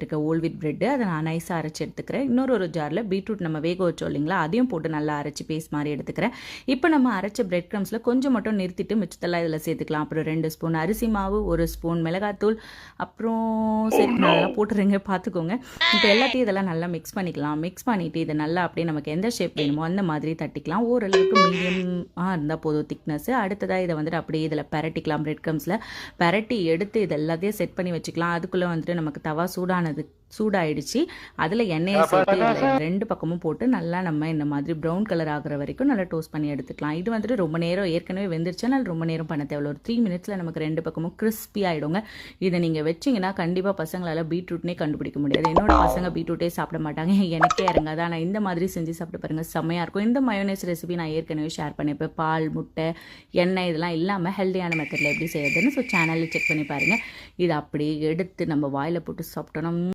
எடுத்திருக்க whole wheat bread அதை நான் நைஸாக அரைச்சி எடுத்துக்கிறேன். இன்னொரு ஜாரில் பீட்ரூட் நம்ம வேக வச்சோம் இல்லைங்களா, அதையும் போட்டு நல்லா அரைச்சி பேஸ்ட் மாதிரி எடுத்துக்கிறேன். இப்போ நம்ம அரைச்ச பிரெட் க்ரம்ஸில் கொஞ்சம் மட்டும் நிறுத்திட்டு மிச்சத்தெல்லாம் இதில் சேர்த்துக்கலாம். அப்புறம் 2 ஸ்பூன் அரிசி மாவு, 1 ஸ்பூன் மிளகாத்தூள், அப்புறம் நல்லா போட்டுருங்க, பார்த்துக்கோங்க. இப்போ எல்லாத்தையும் இதெல்லாம் நல்லா மிக்ஸ் பண்ணிக்கலாம். மிக்ஸ் பண்ணிவிட்டு இதை நல்லா அப்படியே நமக்கு எந்த ஷேப் வேணுமோ அந்த மாதிரி தட்டிக்கலாம். ஓரளவுக்கு மீடியமாக இருந்தால் போதும் திக்னஸ். அடுத்ததாக இதை வந்துட்டு அப்படியே இதில் பரட்டிக்கலாம். பிரெட் க்ரம்ஸில் பரட்டி எடுத்து இது எல்லாத்தையும் செட் பண்ணி வச்சுக்கலாம். அதுக்குள்ளே வந்துட்டு நமக்கு தவா சூடாயிடுச்சு. அதில் எண்ணெயை சேர்த்து 2 பக்கமும் போட்டு நல்லா நம்ம இந்த மாதிரி ப்ரௌன் கலர் ஆகிற வரைக்கும் நல்லா டோஸ்ட் பண்ணி எடுத்துக்கலாம். இது வந்துட்டு ரொம்ப நேரம் ஏற்கனவே வெந்துருச்சுன்னா ரொம்ப நேரம் பண்ண தேவையில்ல. ஒரு 3 மினிட்ஸில் நமக்கு 2 பக்கமும் கிறிஸ்பி ஆகிடுங்க. இதை நீங்கள் வச்சிங்கன்னா கண்டிப்பாக பசங்களால் பீட்ரூட்னே கண்டுபிடிக்க முடியாது. என்னோட பசங்க பீட்ரூட்டே சாப்பிட மாட்டாங்க, எனக்கே இறங்காது. ஆனால் இந்த மாதிரி செஞ்சு சாப்பிட்டு பாருங்கள், செம்மையாக இருக்கும். இந்த மயோனைஸ் ரெசிபி நான் ஏற்கனவே ஷேர் பண்ணியிருப்பேன். பால், முட்டை, எண்ணெய் இதெல்லாம் இல்லாமல் ஹெல்த்தியான மெத்தடில் எப்படி செய்யறதுன்னு. ஸோ சேனலில் செக் பண்ணி பாருங்கள். இதை அப்படியே எடுத்து நம்ம வாயில் போட்டு சாப்பிட்டோன்னா